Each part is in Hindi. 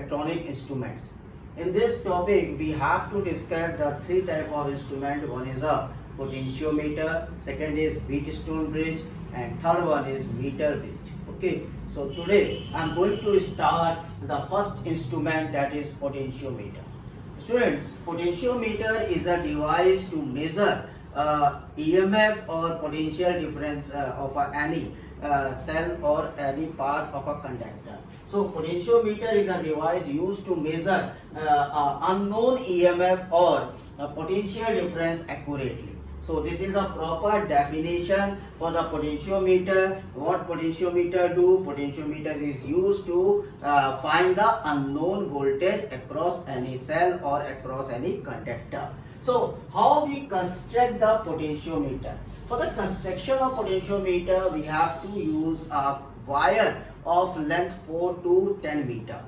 electronic instruments. In this topic, we have to discuss the three type of instrument. One is a potentiometer, second is Wheatstone bridge, and third one is meter bridge. Okay, so today I am going to start the first instrument, that is potentiometer. Students, potentiometer is a device to measure EMF or potential difference of any cell or any part of a conductor. So potentiometer is a device used to measure unknown EMF or potential difference accurately. So this is a proper definition for the potentiometer. What potentiometer do? Potentiometer is used to find the unknown voltage across any cell or across any conductor. So how we construct the potentiometer? For the construction of potentiometer, we have to use a wire of length 4 to 10 meter.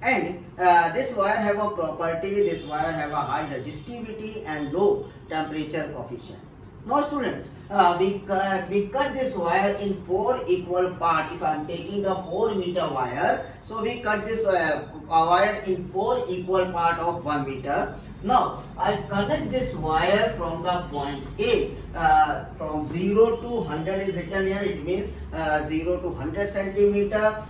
And this wire have a property, this wire have a high resistivity and low temperature coefficient. Now students, we cut this wire in 4 equal part. If I am taking the 4 meter wire, so we cut this wire in 4 equal part of 1 meter. Now I connect this wire from the point A, from 0 to 100 is written here. It means 0 to 100 centimeter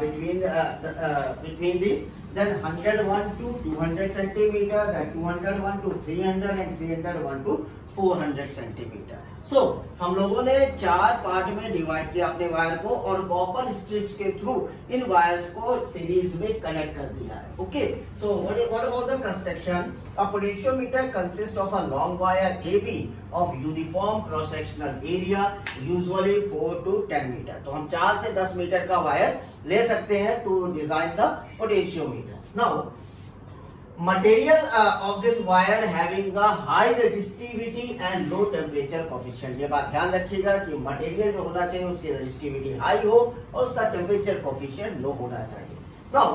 between this. Then 101 to 200 centimeter, then 201 to 300 and 301 to 400 centimetre. So हम लोगों ने 4 पार्ट में डिवाइड किया अपने वायर को और कॉपर स्ट्रिप्स के थ्रू इन वायर्स को सीरीज में कनेक्ट कर दिया है. Okay, so what about the construction? A potentiometer consist of a long wire AB of uniform cross sectional area, usually 4 to 10 metre. तो हम 4 से 10 मीटर का वायर ले सकते हैं to design the potentiometer. Now material of this wire having a high resistivity and low temperature coefficient. ये बात ध्यान रखिएगा कि मटेरियल जो होना चाहिए उसकी रेजिस्टिविटी हाई हो और उसका टेम्परेचर कोफिशिएंट लो होना चाहिए. Now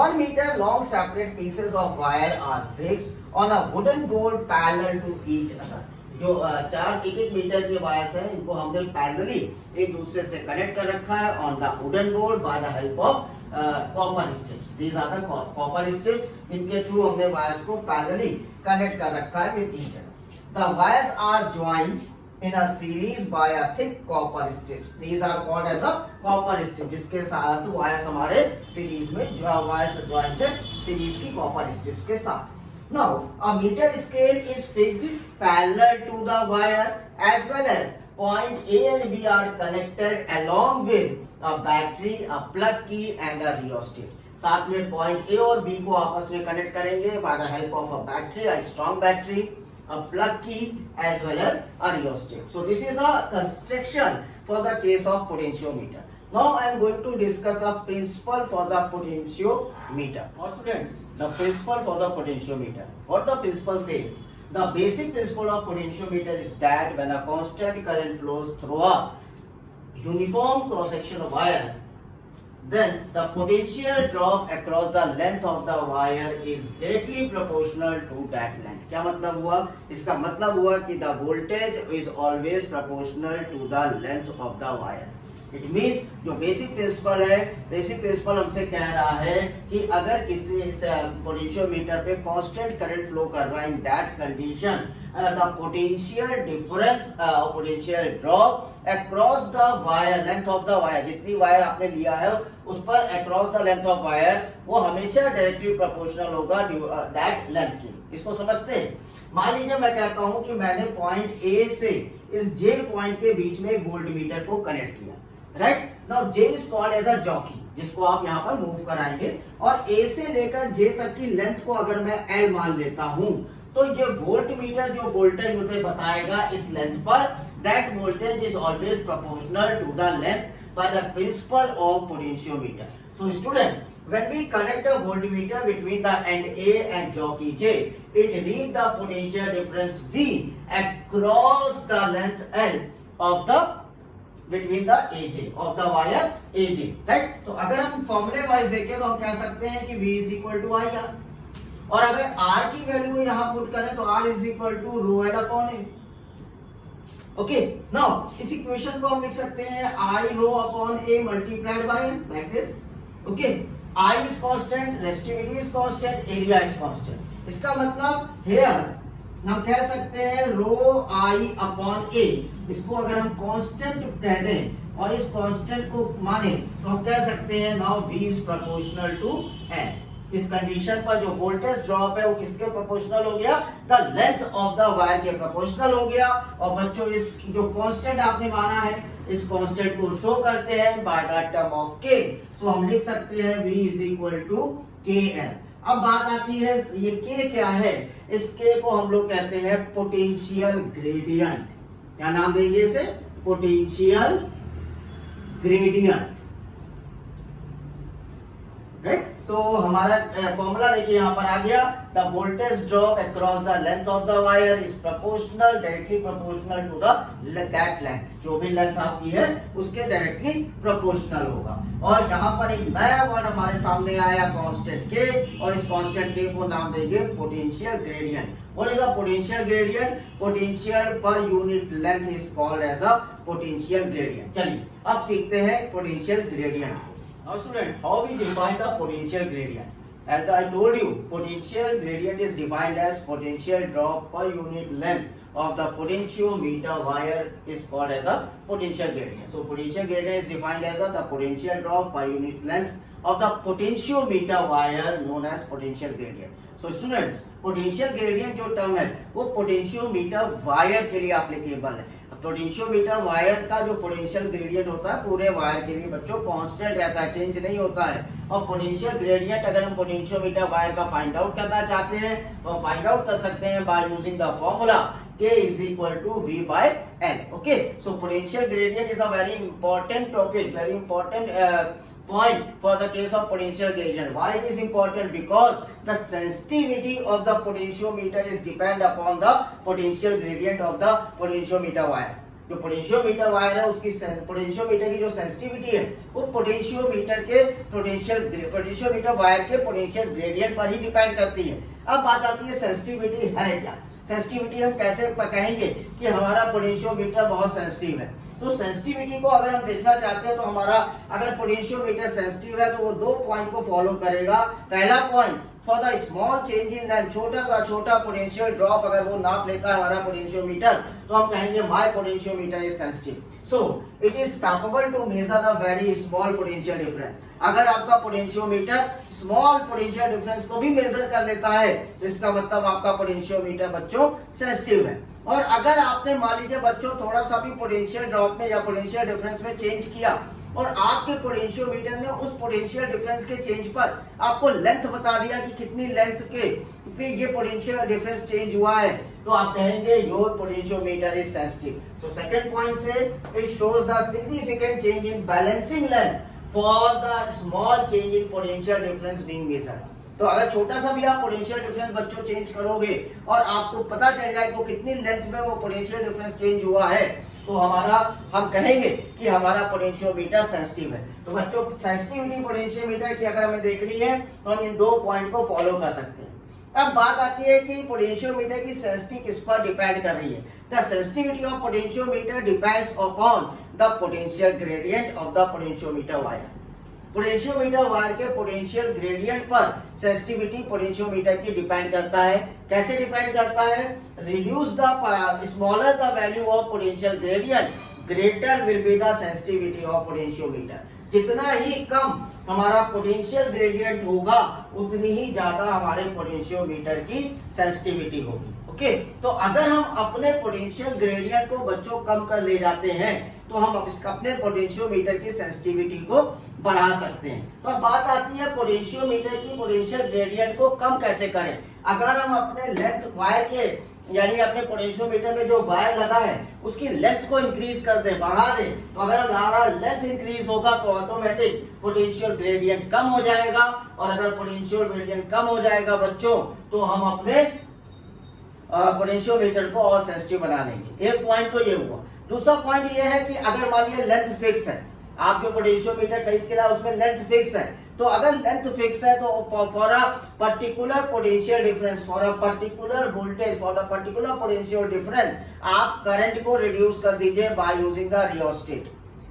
1 meter long separate pieces of wire are fixed on a wooden board parallel to each other. जो 4 1 मीटर के वायर्स हैं इनको हमने पैरेलली एक दूसरे से कनेक्ट कर रखा है on the wooden board by the help of copper strips. These are the copper strips. इनके थ्रू हमने वायर्स को पैरेलली कनेक्ट कर रखा है with each other. The wires are joined in a series by a thick copper strips. These are called as a copper strip. जिसके साथ वायर्स हमारे सीरीज में वायर्स जॉइंट है सीरीज की कॉपर स्ट्रिप्स के साथ. Now, a meter scale is fixed parallel to the wire as well as point A and B are connected along with a battery, a plug key and a rheostat. साथ में point A और B को आपस में कनेक्ट करेंगे by the help of a battery, a strong battery, a plug key as well as a rheostat. So this is a construction for the case of potentiometer. Now I am going to discuss a principle for the potentiometer. Now students, the principle for the potentiometer. What the principle says? The basic principle of potentiometer is that when a constant current flows through a uniform cross section of wire, then the potential drop across the length of the wire is directly proportional to that length. क्या मतलब हुआ? इसका मतलब हुआ कि the voltage is always proportional to the length of the wire. It means जो बेसिक प्रिंसिपल है, बेसिक प्रिंसिपल हमसे कह रहा है कि अगर किसी पोटेंशियोमीटर पे कांस्टेंट करंट फ्लो कर रहा है इन that condition the potential difference potential drop across the wire length of the wire, जितनी वायर आपने लिया है उस पर across the length of wire वो हमेशा डायरेक्टली प्रोपोर्शनल होगा दैट लेंथ की. इसको समझते हैं? मान लीजिए मैं कहता हूं कि मैंने पॉइंट ए से इस जे पॉइंट के बीच में वोल्ट मीटर को कनेक्ट किया. Right, now J is called as a jockey, जिसको आप यहाँ पर मूव कराएंगे. और ए से लेकर जे तक की लेंथ को अगर मैं एल मान लेता हूं तो ये वोल्ट मीटर जो वोल्टेज मुझे बताएगा इस लेंथ पर, that voltage is always proportional to the length by the principle of potentiometer. So student, when we connect a voltmeter between the end A and jockey J, it reads the potential difference V across the length L of the between the AJ of the wire AJ. right? तो अगर हम फॉर्मूले वाइज देखें तो हम कह सकते हैं कि V is equal to IR, और अगर R की वैल्यू यहाँ पुट करें तो R is equal to rho L upon A. Okay, now इस इक्वेशन को हम लिख सकते हैं I rho upon A multiplied by L like this. Okay, I is constant, resistivity is constant, area is constant। इसका मतलब here हम कह सकते हैं रो आई अपॉन ए, इसको अगर हम कांस्टेंट कह दें और इस कांस्टेंट को माने तो हम कह सकते हैं now V is proportional to N। इस कंडीशन पर जो वोल्टेज ड्रॉप है वो किसके प्रोपोर्शनल हो गया, the length of the wire के प्रोपोर्शनल हो गया। और बच्चों इस जो कांस्टेंट आपने माना है इस कांस्टेंट को शो करते हैं by the term of K। So हम लिख सकते हैं V is equal to KL। अब बात आती है ये K क्या है, इस K को हम लोग कहते हैं पोटेंशियल ग्रेडियंट। क्या नाम देंगे इसे, पोटेंशियल ग्रेडियंट, राइट। तो हमारा फॉर्मूला देखिए यहाँ पर आ गया, the voltage drop across the length of the wire is proportional, directly proportional to the that length. जो भी लेंथ आपकी है उसके डायरेक्टली प्रोपोर्शनल होगा। और यहाँ पर एक नया वर्ड हमारे सामने आया कांस्टेंट K, और इस कांस्टेंट K को नाम देंगे potential gradient. What is the potential gradient, potential per unit length is called as a potential gradient. चलिए अब सीखते हैं potential gradient. Now student, how we define the potential gradient? As I told you, potential gradient is defined as potential drop per unit length of the potentiometer wire is called as a potential gradient. So potential gradient is defined as the potential drop per unit length of the potentiometer wire known as potential gradient. So students, potential gradient जो term है वो potentiometer wire के लिए applicable है। पोटेंशियोमीटर वायर का जो पोटेंशियल ग्रेडियंट होता है पूरे वायर के लिए बच्चों कांस्टेंट रहता है, चेंज नहीं होता है। और पोटेंशियल ग्रेडियंट अगर हम पोटेंशियोमीटर वायर का फाइंड आउट करना चाहते हैं तो फाइंड आउट कर सकते हैं by using the formula K is equal to V by L। Okay, so potential gradient is a very important topic, very important point for the case of potential gradient. Why it is important? Because the sensitivity of the potentiometer is depend upon the potential gradient of the potentiometer wire। जो पोटेंशियोमीटर वायर है उसकी पोटेंशियोमीटर की जो सेंसिटिविटी है वो पोटेंशियोमीटर वायर के पोटेंशियल ग्रेडियंट पर ही डिपेंड करती है। अब बात आती है सेंसिटिविटी है क्या। सेंसिटिविटी हम कैसे कहेंगे कि हमारा पोटेंशियोमीटर बहुत सेंसिटिव है। तो सेंसिटिविटी को अगर हम देखना चाहते हैं तो हमारा अगर पोटेंशियोमीटर सेंसिटिव है तो वो दो पॉइंट को फॉलो करेगा। पहला point, for the small change in length, छोटा पोटेंशियल ड्रॉप अगर वो नाप लेता है हमारा पोटेंशियोमीटर तो हम कहेंगे my potentiometer is sensitive. So it is capable to measure a very small potential difference. अगर आपका पोटेंशियोमीटर स्मॉल पोटेंशियल डिफरेंस को भी मेजर कर लेता है तो इसका मतलब आपका पोटेंशियोमीटर बच्चों सेंसिटिव है। और अगर आपने मान लीजिए बच्चों थोड़ा सा भी पोटेंशियल ड्रॉप में या पोटेंशियल डिफरेंस में चेंज किया और आपके पोटेंशियोमीटर ने उस पोटेंशियल डिफरेंस के चेंज पर आपको लेंथ बता दिया कि कितनी लेंथ के पे ये पोटेंशियल डिफरेंस चेंज हुआ है तो आप कहेंगे your potentiometer is sensitive. So second point से it shows the significant change in balancing length for the small change in potential difference being measured. तो अगर छोटा सा भी आप पोटेंशियल डिफरेंस बच्चों चेंज करोगे और आपको पता चल जाए कि कितनी लेंथ में वो पोटेंशियल डिफरेंस चेंज हुआ है तो हम कहेंगे कि हमारा पोटेंशियोमीटर सेंसिटिव है। तो बच्चों सेंसिटिविटी पोटेंशियोमीटर की अगर हमें देखनी है तो हम इन दो पॉइंट को फॉलो कर सकते हैं। अब बात आती है कि पोटेंशियोमीटर की सेंसिटिविटी किस पर डिपेंड कर रही है। The sensitivity of potentiometer depends upon the potential gradient of the potentiometer wire. Potentiometer wire के पोटेंशियल ग्रेडियंट पर सेंसिटिविटी पोटेंशियोमीटर की डिपेंड करता है। कैसे डिपेंड करता है? Reduce the smaller the value of potential gradient greater will be the sensitivity of potentiometer. जितना ही कम हमारा पोटेंशियल ग्रेडियंट होगा उतनी ही ज्यादा हमारे पोटेंशियोमीटर की सेंसिटिविटी होगी। ओके, तो अगर हम अपने पोटेंशियल ग्रेडियंट को बच्चों कम कर ले जाते हैं तो हम अपने पोटेंशियोमीटर की सेंसिटिविटी को बढ़ा सकते हैं। तो अब बात आती है पोटेंशियोमीटर की पोटेंशियल ग्रेडियंट को कम कैसे करें। अगर हम अपने लेंथ वायर के यानी अपने पोटेंशियोमीटर में जो वायर लगा है उसकी लेंथ को इंक्रीज कर दें, बढ़ा दें, तो अगर हमारा लेंथ इंक्रीज होगा तो ऑटोमेटिक पोटेंशियल ग्रेडियंट कम हो जाएगा। और अगर पोटेंशियल ग्रेडियंट कम हो जाएगा बच्चों तो हम अपने पोटेंशियोमीटर को और सेंसिटिव बना लेंगे। एक पॉइंट तो ये हुआ। दूसरा पॉइंट ये है कि अगर मान लीजिए लेंथ फिक्स है, आप जो पोटेंशियोमीटर खरीद के लाए उसमें लेंथ फिक्स है, तो अगर लेंथ फिक्स है तो for a particular potential difference, for a particular voltage, for a particular potential difference आप करंट को रिड्यूस कर दीजिए बाय यूजिंग द रियोस्टेट।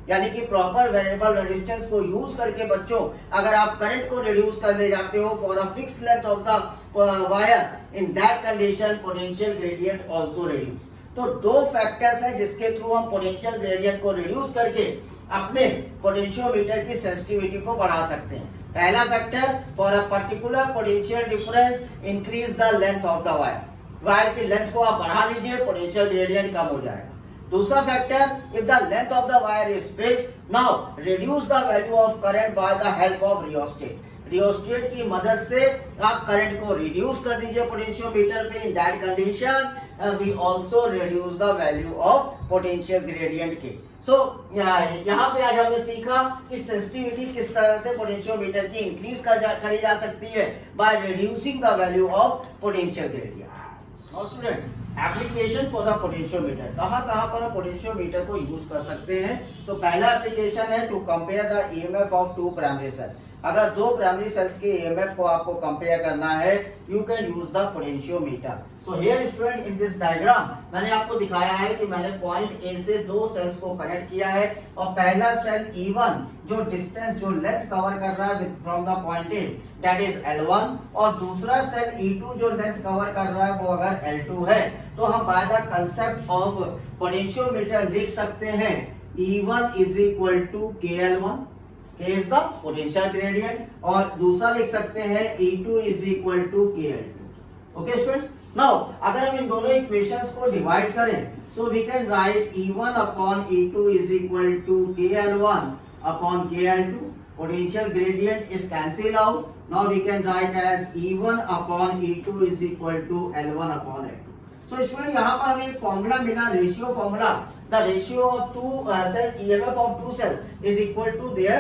यानी कि प्रॉपर वेरिएबल रेजिस्टेंस को यूज करके बच्चों अगर आप करंट को रिड्यूस कर ले जाते हो for a fix length of the wire, in that condition potential gradient also reduce. तो दो फैक्टर्स हैं जिसके थ्रू हम पोटेंशियल ग्रेडियंट को रिड्यूस करके अपने पोटेंशियोमीटर की सेंसिटिविटी को बढ़ा सकते हैं। पहला factor, for a particular potential difference increase the length of the wire, wire की लेंथ को आप बढ़ा लीजिए, पोटेंशियल ग्रेडियंट कम हो जाएगा। दूसरा factor, if the length of the wire is fixed, now reduce the value of current by the help of rheostat. Rheostat की मदद से आप करंट को रिड्यूस कर दीजिए पोटेंशियोमीटर पे, in that condition we also reduce the value of potential gradient के। सो यहाँ पे आज हमने सीखा कि सेंसिटिविटी किस तरह से पोटेंशियोमीटर की इंक्रीज करी जा सकती है by reducing the value of potential gradient. Now student, application for the potentiometer, कहाँ पर पोटेंशियोमीटर को यूज कर सकते हैं। तो पहला एप्लीकेशन है to compare the EMF of two primary cell. अगर दो प्राइमरी सेल्स के ईएमएफ को आपको कंपेयर करना है, you can use the potentiometer. So here student, in this diagram मैंने आपको दिखाया है कि मैंने पॉइंट ए से दो सेल्स को कनेक्ट किया है और पहला सेल E1 जो डिस्टेंस जो लेंथ कवर कर रहा है from the point A, that is L1, और दूसरा सेल E2 जो लेंथ कवर कर रहा है वो अगर L2 है, तो हम by the concept of potentiometer लिख सकते हैं E1 is equal to KL1, K is the potential gradient, और दूसरा लिख सकते हैं E2 is equal to KL2। Okay students, now अगर हम इन दोनों इक्वेशंस को डिवाइड करें, so we can write E1 upon E2 is equal to KL1 upon KL2। Potential gradient is cancel out, now we can write as E1 upon E2 is equal to L1 upon L2। So student, यहाँ पर हमें एक फॉर्मूला मिला, ratio formula, the ratio of two cell EMF of two cell is equal to their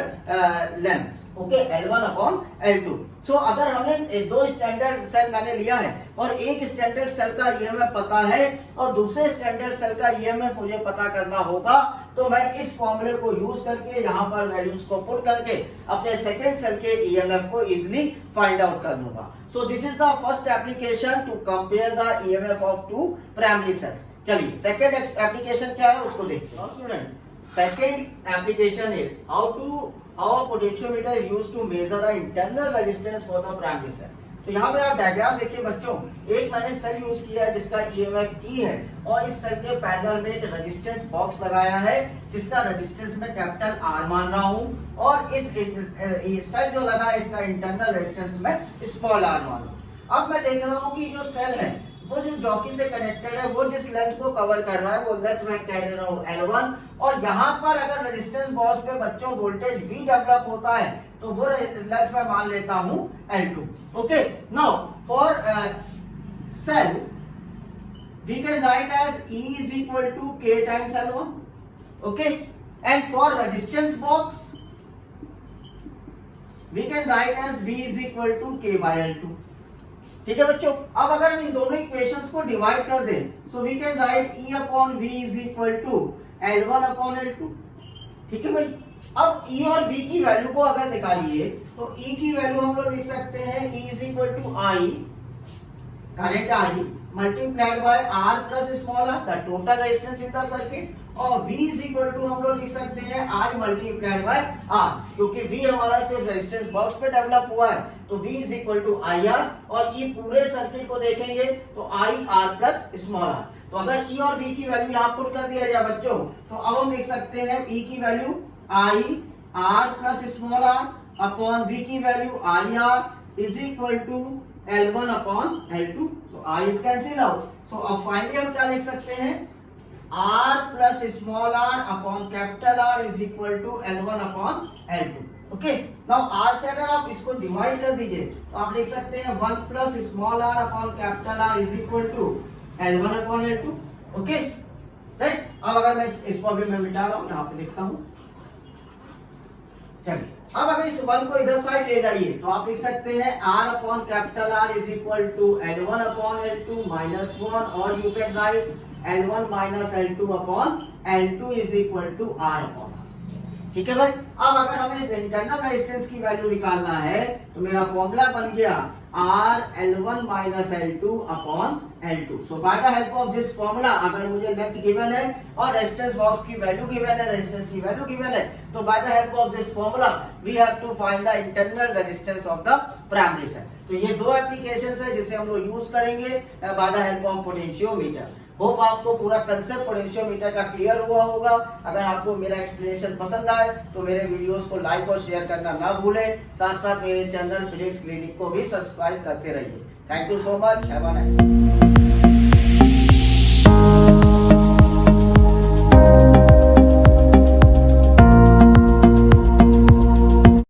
length, okay, L1 upon L2। so अगर हमने दो स्टैंडर्ड सेल मैंने लिया है और एक स्टैंडर्ड सेल का EMF पता है और दूसरे स्टैंडर्ड सेल का EMF मुझे पता करना होगा, तो मैं इस फॉर्मूले को यूज करके यहाँ पर वैल्यूज को पुट करके अपने सेकेंड सेल के EMF को इजिली फाइंड आउट कर दूंगा। So this is the first application to compare the EMF of two primary cells. चलिए सेकेंड एप्लीकेशन क्या है उसको देखते हैं। Student, second application is how potentiometer is used to measure the internal resistance for the primary cell. तो यहाँ पे आप डायग्राम देखिए बच्चों, एक मैंने सेल यूज किया है जिसका EMF E है और इस सेल के पैरेलल में एक रेजिस्टेंस बॉक्स लगाया है जिसका रेजिस्टेंस मैं कैपिटल R मान रहा हूँ और इस सेल जो लगा है इसका इंटरनल रेजिस्टेंस मैं स्मॉल r मान रहा हूँ। अब मैं देख रहा हूँ कि जो सेल है वो जो जॉकी से कनेक्टेड है वो जिस लेंथ को कवर कर रहा है वो लेंथ मैं कह दे रहा हूँ L1, और यहाँ पर अगर रेजिस्टेंस बॉक्स पे बच्चों वोल्टेज V डेवलप होता है तो वो लेंथ मैं मान लेता हूँ L2। Okay, now for cell we can write as E is equal to K times L1, okay, and for resistance box we can write as V is equal to K by L2। ठीक है बच्चों, अब अगर हम इन दोनों इक्वेशंस को डिवाइड कर दें, so we can write E upon V is equal to L1 upon L2। ठीक है भाई, अब E और V की वैल्यू को अगर निकालिए तो E की वैल्यू हम लोग लिख सकते हैं E is equal to I, current I multiplied by R plus small r, the total resistance in the circuit, और V इज इक्वल टू हम लोग लिख सकते हैं I मल्टीप्लाइड बाय R, क्योंकि V हमारा सिर्फ रेजिस्टेंस बॉक्स पे डेवलप हुआ है तो V is equal to IR, और ये पूरे सर्किट को देखेंगे तो IR प्लस स्मॉल r। तो अगर E और V की वैल्यू यहाँ पुट कर दिया जाए बच्चों, तो अब हम लिख सकते हैं E की value IR plus small r upon V की value IR is equal to L1 upon L2। So I is cancel out. So अब फाइनली हम क्या लिख सकते हैं, R plus small r upon capital R is equal to L1 upon L2। Okay, now R से अगर आप इसको डिवाइड कर दीजिए तो आप लिख सकते हैं 1 plus small r upon capital R is equal to L1 upon L2। Okay right, अब अगर मैं इसको अभी मैं मिटा रहा हूँ, यहाँ पे लिखता हूँ। चलिए, अब अगर इस 1 को इधर साइड ले जाइए तो आप लिख सकते हैं R upon capital R is equal to L1 upon L2 minus 1, और you can write L1 minus L2 upon L2 is equal to R upon R। ठीक है भाई, अब अगर हमें इस इंटरनल रेजिस्टेंस की वैल्यू निकालना है तो मेरा फॉर्मूला बन गया RL1 minus L2 upon L2. So by the help of this formula, अगर मुझे लेंथ गिवन है और रेजिस्टेंस बॉक्स की वैल्यू गिवन है, रेजिस्टेंस की वैल्यू गिवन है, तो by the help of this formula we have to find the internal resistance of the primary side. तो ये दो एप्लीकेशंस है जिसे हम लोग यूज करेंगे by the help of potentiometer. Hope आपको पूरा कंसेप्ट पोटेंशियोमीटर का क्लियर हुआ होगा. अगर आपको मेरा एक्सप्लेनेशन पसंद आए तो मेरे वीडियोस को लाइक और शेयर करना ना भूलें. साथ साथ मेरे चैनल फिजिक्स क्लिनिक को भी सब्सक्राइब करते रहिए. Thank you so much. Have a nice day.